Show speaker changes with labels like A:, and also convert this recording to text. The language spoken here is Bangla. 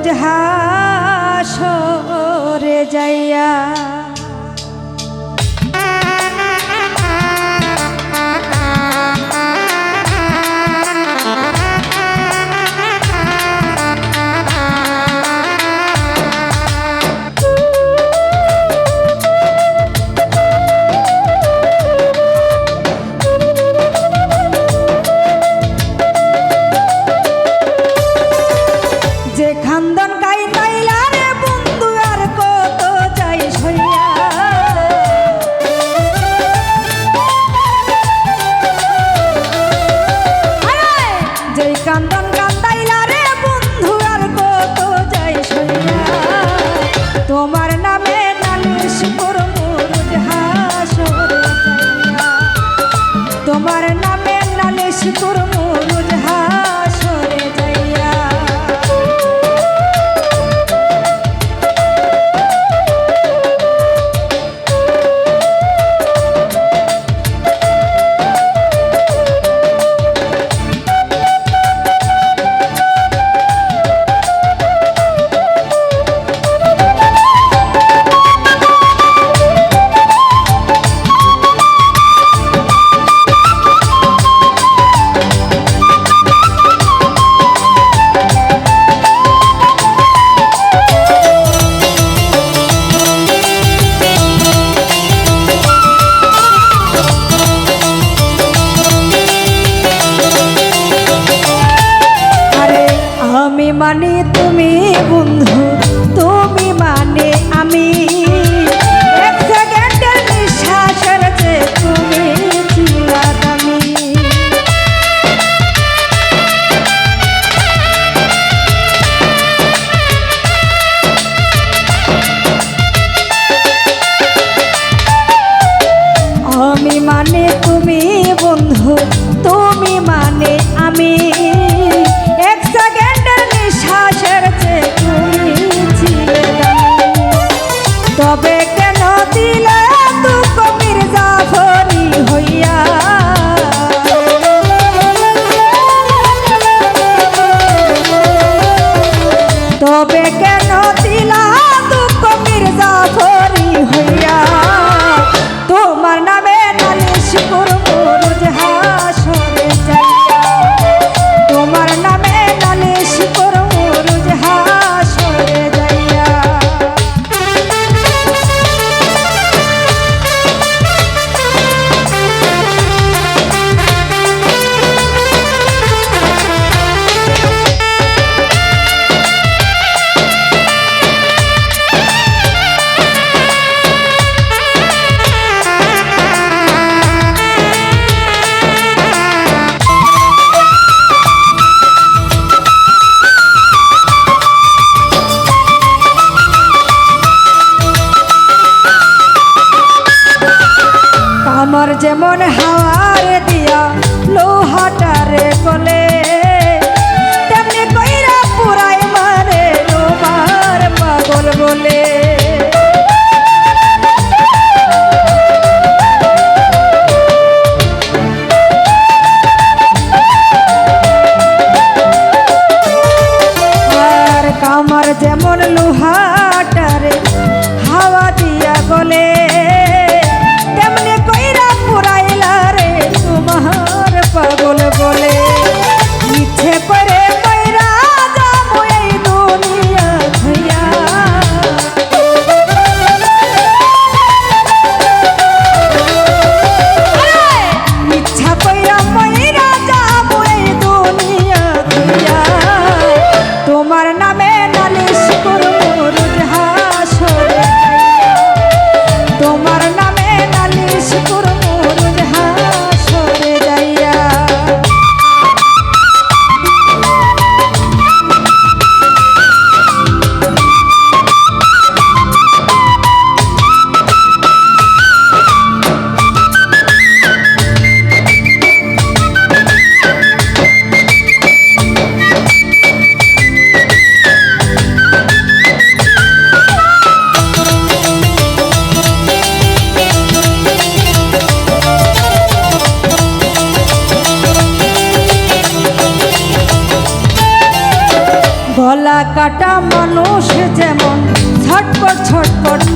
A: রোজ হাসরে যাইয়া তোমার নামে নালিশ করবো রোজ হাসরে যাইয়া তোমার নামে নালিশ করবো রোজ হাসরে যাইয়া আমি মানে তুমি বন্ধু তুমি মানে আমি এক সেকেন্ডের নিঃশ্বাসের যে তুমি ছিলা দামি আমি মানে তুমি বন্ধু তুমি মানে আমি এক সেকেন্ডের নিঃশ্বাসের যে তুমি ছিলে তবে কেন দিলে দুঃখ মির্জাফরি হইয়া তবে কেন দিলা দুঃখ মির্জাফরি হইয়া তোমার নামে নালিশ করবো রোজ হাসরে যাইয়া তোমার নামে নালিশ করবো রোজ হাসরে যাইয়া আমার যেমন হাওয়ার দিয়া লোহাটারে গলে তেমনি কইরা পুরাই মারে তোমার পাগল বলে আর কামার যেমন লোহাটারে হাওয়া দিয়া গলে পাগল বলে ইচ্ছে করে কইরা যাবো এই দুনিয়া হইয়া ইচ্ছা কইরা কইরা যাবো এই দুনিয়া হইয়া তোমার নামে নালিশ করবো রোজ হাসরে তোমার নামে নালিশ করবো রোজ হাসরে যাইয়া ছটপট